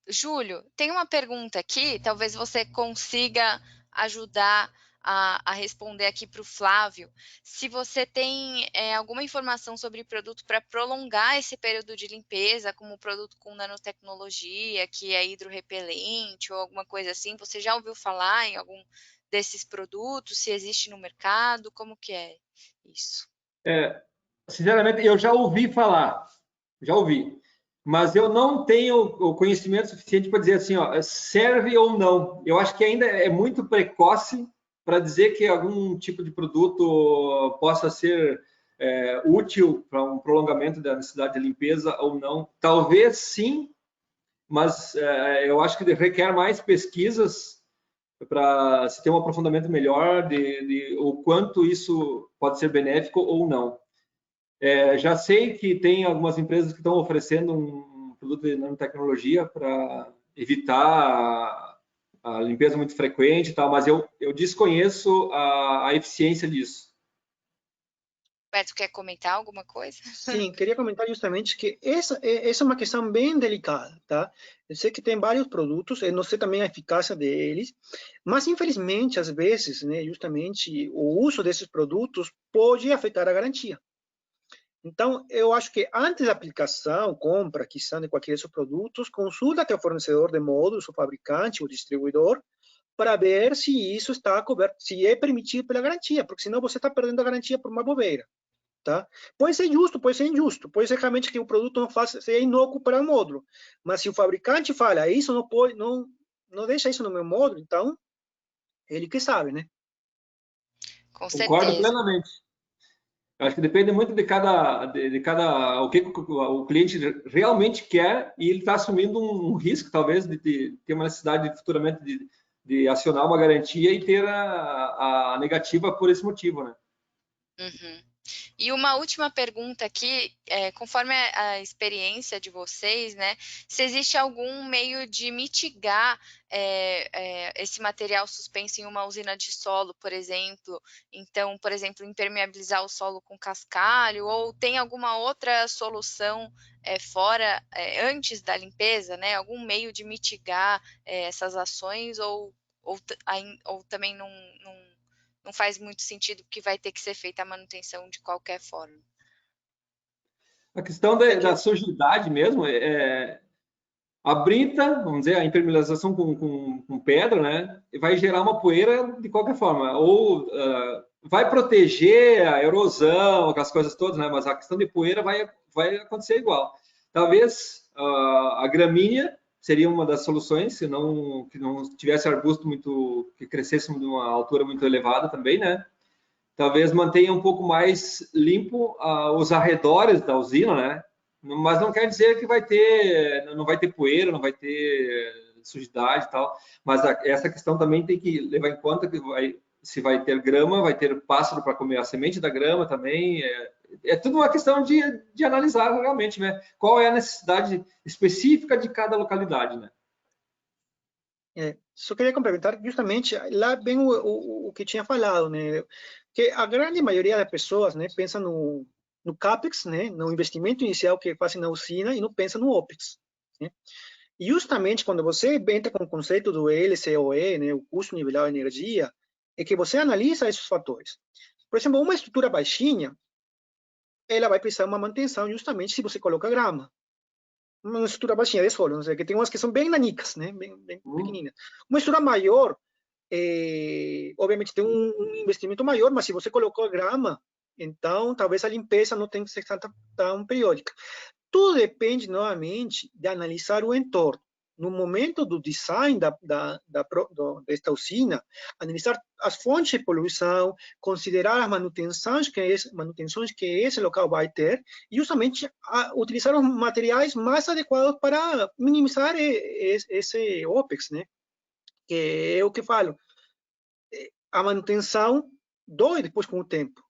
Júlio, tem uma pergunta aqui, talvez você consiga ajudar a responder aqui para o Flávio. Se você tem alguma informação sobre produto para prolongar esse período de limpeza, como produto com nanotecnologia, que é hidrorrepelente ou alguma coisa assim, você já ouviu falar em algum desses produtos? Se existe no mercado? Como que é isso? Sinceramente, eu já ouvi falar, mas eu não tenho o conhecimento suficiente para dizer assim, ó, serve ou não. Eu acho que ainda é muito precoce para dizer que algum tipo de produto possa ser útil para um prolongamento da necessidade de limpeza ou não. Talvez sim, mas eu acho que requer mais pesquisas para se ter um aprofundamento melhor de o quanto isso pode ser benéfico ou não. Já sei que tem algumas empresas que estão oferecendo um produto de nanotecnologia para evitar a limpeza muito frequente e tal, mas eu desconheço a eficiência disso. Roberto, quer comentar alguma coisa? Sim, queria comentar justamente que essa é uma questão bem delicada, tá? Eu sei que tem vários produtos, eu não sei também a eficácia deles, mas infelizmente, às vezes, né, justamente o uso desses produtos pode afetar a garantia. Então, eu acho que antes da aplicação, compra, aquisição de qualquer desses produtos, consulta teu fornecedor de módulos, o fabricante, o distribuidor, para ver se isso está coberto, se é permitido pela garantia, porque senão você está perdendo a garantia por uma bobeira. Tá? Pode ser justo, pode ser injusto, pode ser realmente que o produto não faça, seja inócuo para o módulo, mas se o fabricante fala, isso não pode, não deixa isso no meu módulo, então ele que sabe, né? Com Concordo certeza. plenamente. Acho que depende muito de cada o que o cliente realmente quer e ele está assumindo um risco, talvez, de ter uma necessidade futuramente de acionar uma garantia e ter a negativa por esse motivo, né? Uhum. E uma última pergunta aqui, conforme a experiência de vocês, né, se existe algum meio de mitigar esse material suspenso em uma usina de solo, por exemplo, então, por exemplo, impermeabilizar o solo com cascalho, ou tem alguma outra solução fora, antes da limpeza, né, algum meio de mitigar essas ações, ou também não faz muito sentido, porque vai ter que ser feita a manutenção de qualquer forma. A questão da sujidade mesmo, a brita, vamos dizer, a impermeabilização com pedra, né, vai gerar uma poeira de qualquer forma, ou vai proteger a erosão, aquelas coisas todas, né, mas a questão de poeira vai acontecer igual. Talvez a gramínea seria uma das soluções, se não que não tivesse arbusto que crescesse de uma altura muito elevada também, né? Talvez mantenha um pouco mais limpo os arredores da usina, né? Mas não quer dizer que não vai ter poeira, não vai ter sujidade e tal. Mas essa questão também tem que levar em conta que se vai ter grama, vai ter pássaro para comer a semente da grama também. É tudo uma questão de analisar realmente, né? Qual é a necessidade específica de cada localidade, né? Só queria complementar, justamente, lá vem o que tinha falado, né? Que a grande maioria das pessoas, né, pensa no CAPEX, né, no investimento inicial que fazem na usina, e não pensa no OPEX, né? E justamente quando você entra com o conceito do LCOE, né, o custo nivelado de energia, é que você analisa esses fatores. Por exemplo, uma estrutura baixinha, ela vai precisar de uma manutenção justamente se você coloca grama. Uma estrutura baixinha de solo, não sei, que tem umas que são bem nanicas, né, bem pequenininhas. Uma estrutura maior, obviamente tem um investimento maior, mas se você colocou a grama, então talvez a limpeza não tenha que ser tão periódica. Tudo depende, novamente, de analisar o entorno. No momento do design desta usina, analisar as fontes de poluição, considerar as manutenções que esse local vai ter, e justamente utilizar os materiais mais adequados para minimizar esse OPEX, né? Que é o que falo. A manutenção dói depois com o tempo.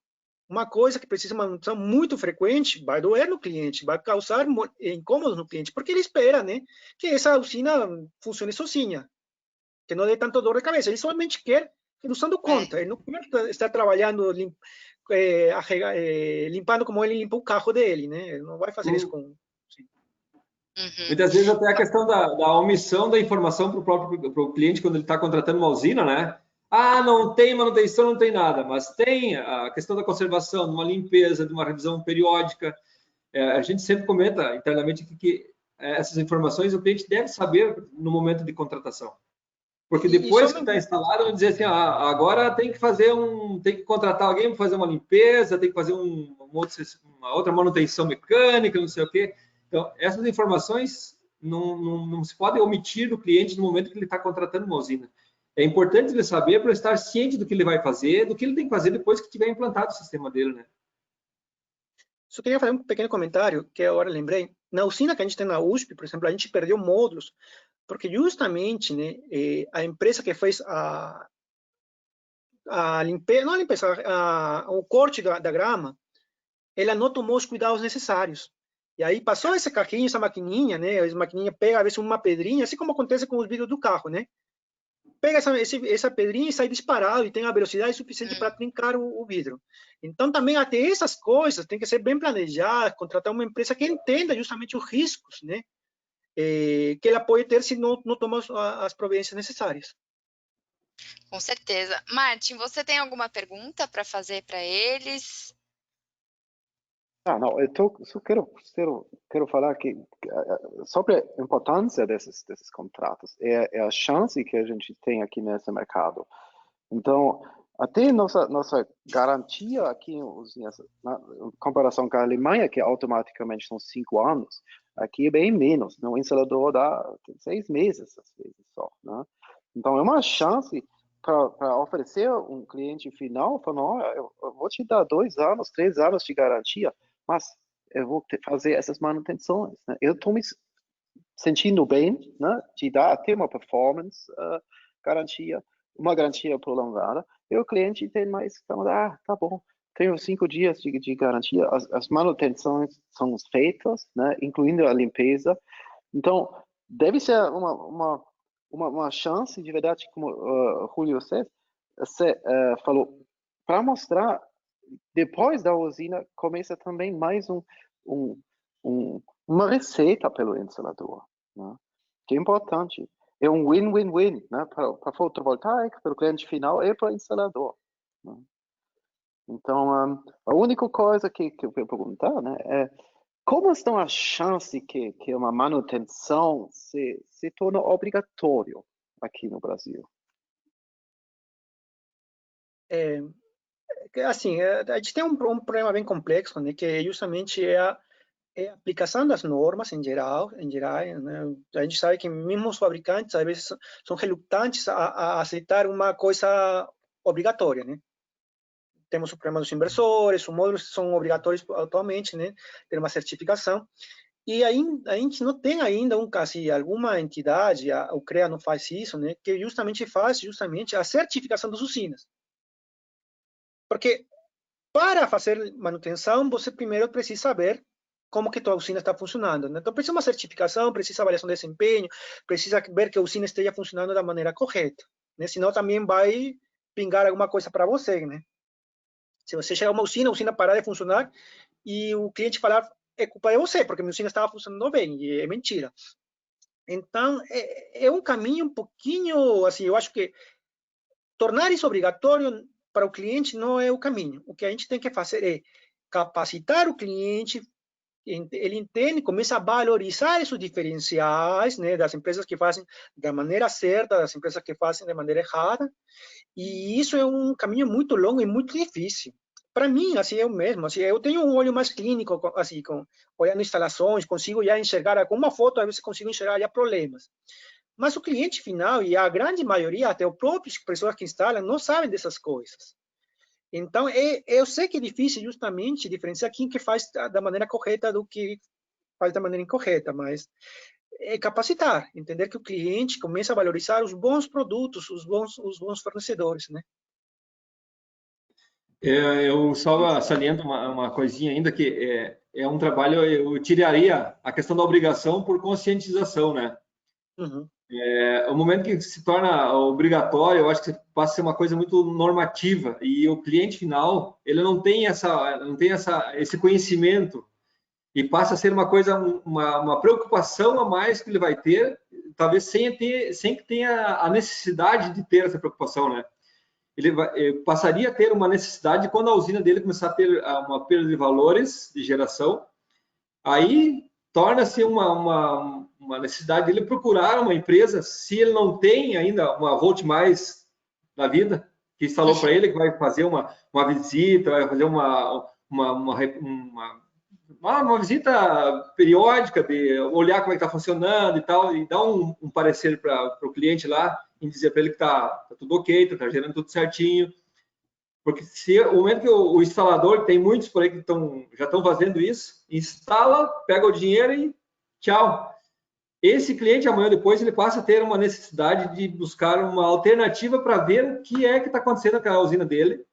Uma coisa que precisa de manutenção muito frequente vai doer no cliente, vai causar incômodos no cliente, porque ele espera, né, que essa usina funcione sozinha, que não dê tanto dor de cabeça. Ele somente quer redução do conta, ele não quer estar trabalhando, limpando como ele limpa o carro dele, né? Ele não vai fazer isso com... Muitas vezes até a questão da omissão da informação para o cliente quando ele está contratando uma usina, né? Ah, não tem manutenção, não tem nada, mas tem a questão da conservação, de uma limpeza, de uma revisão periódica. A gente sempre comenta internamente que essas informações o cliente deve saber no momento de contratação. Porque depois que está instalado, vão dizer assim, agora tem que contratar alguém para fazer uma limpeza, tem que fazer uma outra manutenção mecânica, não sei o quê. Então, essas informações não se podem omitir do cliente no momento que ele está contratando uma usina. É importante ele saber para estar ciente do que ele vai fazer, do que ele tem que fazer depois que tiver implantado o sistema dele, né? Só queria fazer um pequeno comentário, que agora lembrei. Na usina que a gente tem na USP, por exemplo, a gente perdeu módulos, porque justamente, né, a empresa que fez a limpeza, não a limpeza, o corte da grama, ela não tomou os cuidados necessários. E aí passou esse carrinho, essa maquininha, né? Essa maquininha pega, às vezes, uma pedrinha, assim como acontece com os vidros do carro, né? Pega essa pedrinha e sai disparado e tem a velocidade suficiente para trincar o vidro. Então, também até essas coisas tem que ser bem planejadas, contratar uma empresa que entenda justamente os riscos, né? Que ela pode ter se não tomar as providências necessárias. Com certeza. Martin, você tem alguma pergunta para fazer para eles? Não, eu só quero falar que sobre a importância desses contratos, é a chance que a gente tem aqui nesse mercado. Então, até nossa garantia aqui, em comparação com a Alemanha, que automaticamente são 5 anos, aqui é bem menos. O instalador dá 6 meses, às vezes só. Né? Então, é uma chance para oferecer um cliente final, falando, eu vou te dar 2 anos, 3 anos de garantia, mas eu vou fazer essas manutenções. Né? Eu estou me sentindo bem, né, de dar até uma performance garantia, uma garantia prolongada, e o cliente tem mais, então, tá bom, tenho 5 dias de garantia, as manutenções são feitas, né, incluindo a limpeza. Então, deve ser uma chance, de verdade, como Julio você falou, para mostrar, depois da usina, começa também mais uma receita pelo instalador, né? Que é importante. É um win-win-win, né? Para fotovoltaica, para o cliente final e para o instalador. Né? Então, a única coisa que eu quero perguntar, né, é como estão as chances que uma manutenção se torna obrigatório aqui no Brasil? Assim, a gente tem um problema bem complexo, né, que justamente é a aplicação das normas em geral, né? A gente sabe que mesmo os fabricantes às vezes são relutantes a aceitar uma coisa obrigatória, né? Temos o problema dos inversores, os módulos são obrigatórios atualmente, né? Ter uma certificação. E aí, a gente não tem ainda alguma entidade, o CREA não faz isso, né? Que justamente faz a certificação das usinas. Porque para fazer manutenção, você primeiro precisa saber como que tua usina está funcionando, né? Então, precisa uma certificação, precisa avaliação de desempenho, precisa ver que a usina esteja funcionando da maneira correta, né? Senão também vai pingar alguma coisa para você, né? Se você chegar a uma usina, a usina parar de funcionar e o cliente falar é culpa de você, porque a minha usina estava funcionando bem, e é mentira. Então, é um caminho um pouquinho, assim, eu acho que tornar isso obrigatório para o cliente não é o caminho. O que a gente tem que fazer é capacitar o cliente, ele entende, começa a valorizar esses diferenciais, né, das empresas que fazem da maneira certa, das empresas que fazem de maneira errada, e isso é um caminho muito longo e muito difícil. Para mim, assim, eu mesmo, assim, eu tenho um olho mais clínico, assim, olhando instalações, consigo já enxergar, com uma foto, às vezes consigo enxergar já problemas. Mas o cliente final, e a grande maioria, até as próprias pessoas que instalam, não sabem dessas coisas. Então, eu sei que é difícil justamente diferenciar quem que faz da maneira correta do que faz da maneira incorreta, mas é capacitar, entender que o cliente começa a valorizar os bons produtos, os bons fornecedores, né? Eu só saliento uma coisinha ainda, que é um trabalho, eu tiraria a questão da obrigação por conscientização, né? Uhum. O momento que se torna obrigatório, eu acho que passa a ser uma coisa muito normativa, e o cliente final, ele não tem esse conhecimento, e passa a ser uma coisa, uma preocupação a mais que ele vai ter, talvez sem que tenha a necessidade de ter essa preocupação, né? Ele passaria a ter uma necessidade quando a usina dele começar a ter uma perda de valores de geração, aí torna-se uma necessidade dele procurar uma empresa, se ele não tem ainda uma Volt Mais na vida, que instalou para ele, que vai fazer uma visita, vai fazer uma visita periódica, de olhar como é que está funcionando e tal, e dar um parecer para o cliente lá, e dizer para ele que está tudo ok, está gerando tudo certinho. Porque se o momento que o instalador, tem muitos por aí que já estão fazendo isso, instala, pega o dinheiro e tchau. Esse cliente, amanhã ou depois, ele passa a ter uma necessidade de buscar uma alternativa para ver o que é que está acontecendo com aquela usina dele.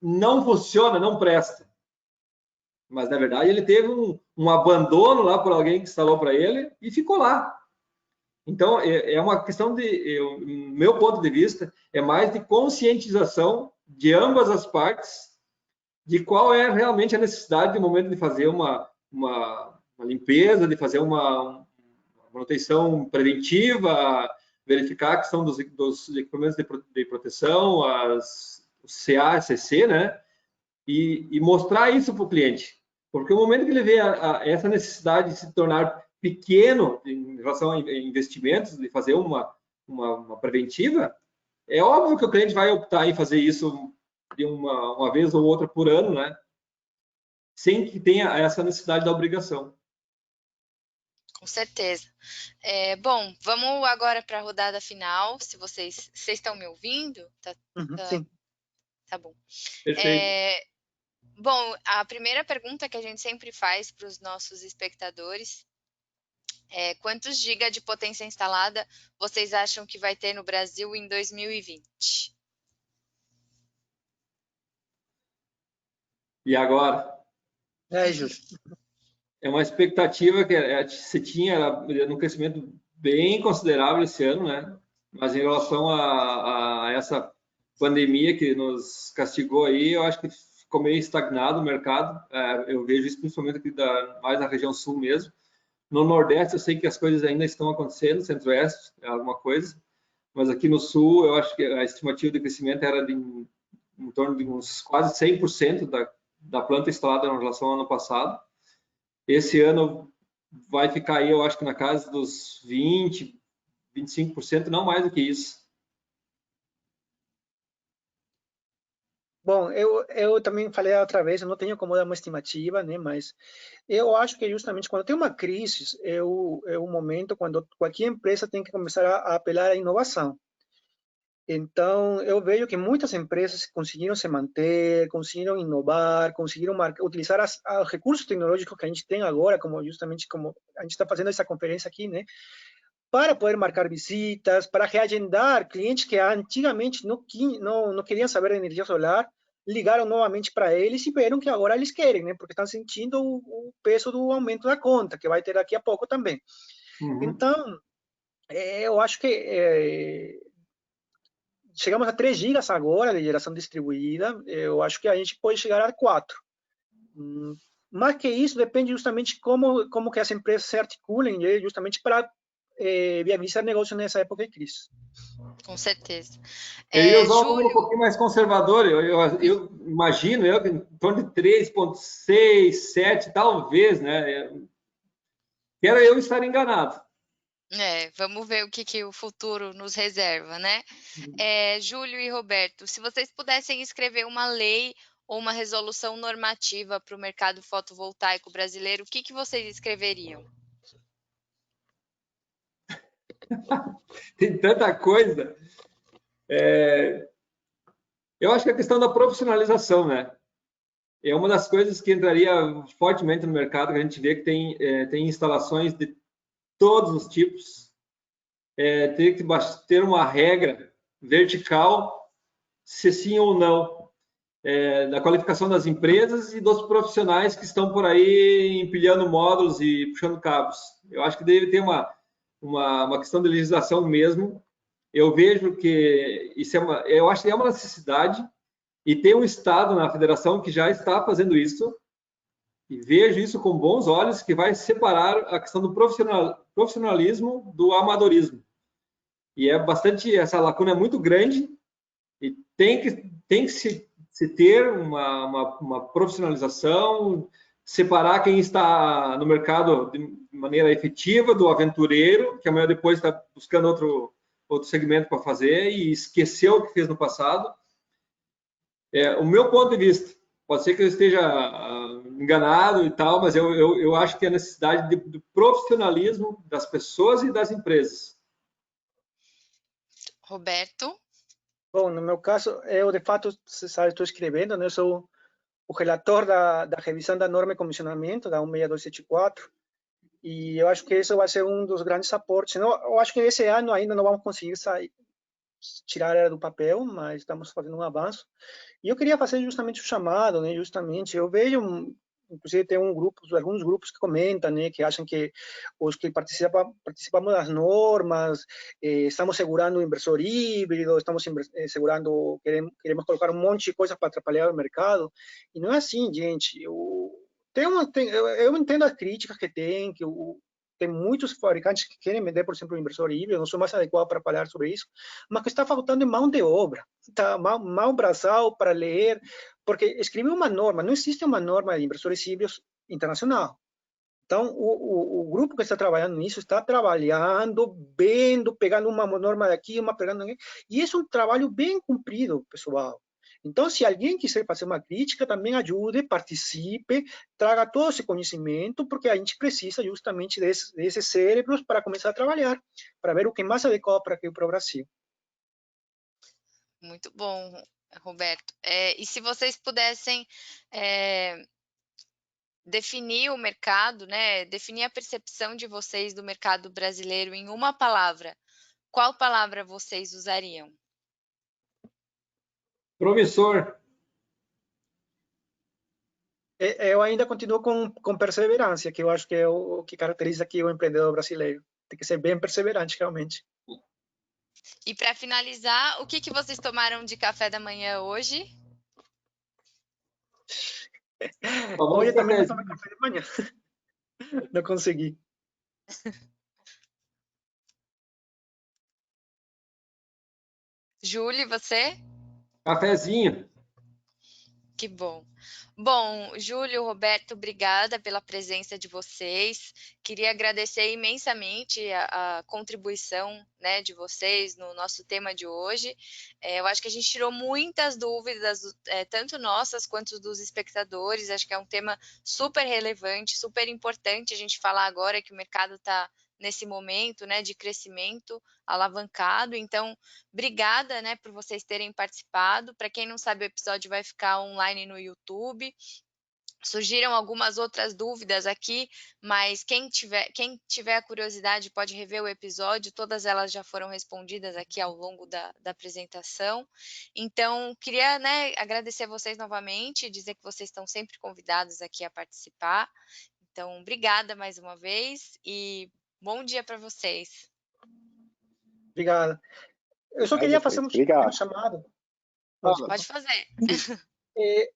Não funciona, não presta. Mas, na verdade, ele teve um abandono lá por alguém que instalou para ele e ficou lá. Então, é uma questão meu ponto de vista, é mais de conscientização de ambas as partes de qual é realmente a necessidade no momento de fazer uma limpeza, de fazer uma manutenção preventiva, verificar a questão dos equipamentos de proteção, os CA, CC, né? E mostrar isso para o cliente. Porque o momento que ele vê essa necessidade de se tornar pequeno em relação a investimentos, de fazer uma preventiva, é óbvio que o cliente vai optar em fazer isso de uma vez ou outra por ano, né? Sem que tenha essa necessidade da obrigação. Com certeza. Bom, vamos agora para a rodada final. Se vocês estão me ouvindo? Sim. Tá bom. Perfeito. Bom, a primeira pergunta que a gente sempre faz para os nossos espectadores é: quantos gigas de potência instalada vocês acham que vai ter no Brasil em 2020? E agora? Júlio. É uma expectativa que se tinha no crescimento bem considerável esse ano, né? Mas em relação a essa pandemia que nos castigou aí, eu acho que ficou meio estagnado o mercado. Eu vejo isso principalmente aqui mais na região sul mesmo. No Nordeste eu sei que as coisas ainda estão acontecendo, Centro-Oeste é alguma coisa, mas aqui no Sul eu acho que a estimativa de crescimento era em torno de uns quase 100% da planta instalada em relação ao ano passado. Esse ano vai ficar aí, eu acho que na casa dos 20%, 25%, não mais do que isso. Bom, eu também falei outra vez, eu não tenho como dar uma estimativa, né? Mas eu acho que justamente quando tem uma crise, é o momento quando qualquer empresa tem que começar a apelar à inovação. Então, eu vejo que muitas empresas conseguiram se manter, conseguiram inovar, conseguiram utilizar os recursos tecnológicos que a gente tem agora, justamente como a gente está fazendo essa conferência aqui, né? Para poder marcar visitas, para reagendar clientes que antigamente não queriam saber de energia solar, ligaram novamente para eles e viram que agora eles querem, né? Porque estão sentindo o peso do aumento da conta, que vai ter daqui a pouco também. Então, eu acho que chegamos a 3 gigas agora de geração distribuída, eu acho que a gente pode chegar a 4. Mais que isso, depende justamente como que as empresas se articulem, né? Justamente para viabilizar negócio nessa época de crise. Com certeza. Eu ia usar um número um Júlio, pouquinho mais conservador, eu imagino, em torno de 3,6, 7, talvez, né? Quero eu estar enganado. vamos ver o que o futuro nos reserva, né? Júlio e Roberto, se vocês pudessem escrever uma lei ou uma resolução normativa para o mercado fotovoltaico brasileiro, o que vocês escreveriam? Tem tanta coisa. Eu acho que a questão da profissionalização, né? É uma das coisas que entraria fortemente no mercado, que a gente vê que tem instalações de todos os tipos. Ter que ter uma regra vertical, se sim ou não, da qualificação das empresas e dos profissionais que estão por aí empilhando módulos e puxando cabos. Eu acho que deve ter uma questão de legislação mesmo. Eu vejo que eu acho que é uma necessidade, e tem um estado na federação que já está fazendo isso, e vejo isso com bons olhos, que vai separar a questão do profissionalismo do amadorismo. E essa lacuna é muito grande, e tem que se ter uma profissionalização, separar quem está no mercado de maneira efetiva do aventureiro, que amanhã depois está buscando outro segmento para fazer e esqueceu o que fez no passado. O meu ponto de vista, pode ser que eu esteja enganado e tal, mas eu acho que a necessidade do profissionalismo das pessoas e das empresas. Roberto? Bom, no meu caso, eu de fato, você sabe, estou escrevendo, né? Eu sou o relator da revisão da norma de comissionamento, da 16274, e eu acho que isso vai ser um dos grandes aportes. Eu acho que esse ano ainda não vamos conseguir tirar ela do papel, mas estamos fazendo um avanço. E eu queria fazer justamente o chamado, né? Justamente, eu vejo, inclusive tem alguns grupos que comentam, né? Que acham que os que participamos das normas, estamos segurando o inversor híbrido, estamos segurando, queremos colocar um monte de coisas para atrapalhar o mercado. E não é assim, gente. Eu entendo as críticas que tem, tem muitos fabricantes que querem vender, por exemplo, o inversor híbrido, não sou mais adequado para falar sobre isso, mas que está faltando mão de obra, está mão braçal para ler, porque escrever uma norma, não existe uma norma de inversores híbridos internacional. Então, o grupo que está trabalhando nisso está trabalhando, vendo, pegando uma norma daqui, uma pegando aqui, e é um trabalho bem cumprido, pessoal. Então, se alguém quiser fazer uma crítica, também ajude, participe, traga todo esse conhecimento, porque a gente precisa justamente desses cérebros para começar a trabalhar, para ver o que é mais adequado para aqui para o Brasil. Muito bom, Roberto. E se vocês pudessem definir o mercado, né? Definir a percepção de vocês do mercado brasileiro em uma palavra, qual palavra vocês usariam? Promissor. Eu ainda continuo com perseverança, que eu acho que é o que caracteriza aqui o empreendedor brasileiro. Tem que ser bem perseverante, realmente. E para finalizar, o que vocês tomaram de café da manhã hoje? Hoje também não tomei café de manhã. Não consegui. Júlio, você? Cafezinho. Que bom. Bom, Júlio, Roberto, obrigada pela presença de vocês. Queria agradecer imensamente a contribuição, né, de vocês no nosso tema de hoje. Eu acho que a gente tirou muitas dúvidas, tanto nossas quanto dos espectadores. Acho que é um tema super relevante, super importante a gente falar agora que o mercado está nesse momento, né, de crescimento alavancado. Então, obrigada, né, por vocês terem participado. Para quem não sabe, o episódio vai ficar online no YouTube. Surgiram algumas outras dúvidas aqui, mas quem tiver a curiosidade pode rever o episódio, todas elas já foram respondidas aqui ao longo da apresentação. Então, queria, né, agradecer a vocês novamente, dizer que vocês estão sempre convidados aqui a participar. Então, obrigada mais uma vez e bom dia para vocês. Obrigado. Eu só queria fazer um Obrigado. chamado. Pode fazer.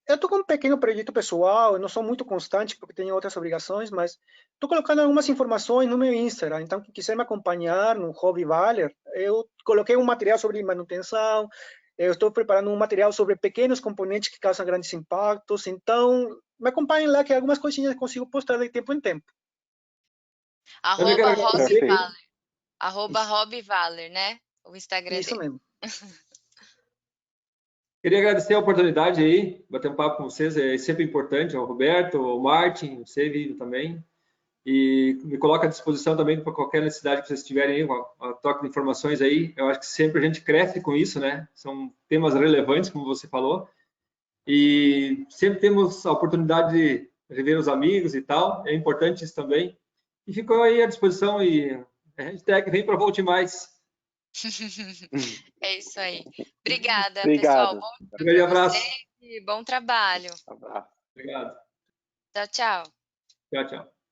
Eu estou com um pequeno projeto pessoal, eu não sou muito constante porque tenho outras obrigações, mas estou colocando algumas informações no meu Instagram, então quem quiser me acompanhar no Hobby Valer, eu coloquei um material sobre manutenção, eu estou preparando um material sobre pequenos componentes que causam grandes impactos, então me acompanhem lá que algumas coisinhas eu consigo postar de tempo em tempo. Hobby Valer, né? O Instagram Isso dele. mesmo. Queria agradecer a oportunidade aí, bater um papo com vocês, é sempre importante, ao Roberto, ao Martin, você, Vivo, também. E me coloco à disposição também para qualquer necessidade que vocês tiverem aí, uma troca de informações aí. Eu acho que sempre a gente cresce com isso, né? São temas relevantes, como você falou. E sempre temos a oportunidade de rever os amigos e tal, é importante isso também. E ficou aí à disposição e a hashtag vem para Volte Mais. É isso aí. Obrigada, Obrigado. pessoal. Um grande abraço. E bom trabalho. Abraço. Obrigado. Tchau, tchau. Tchau, tchau.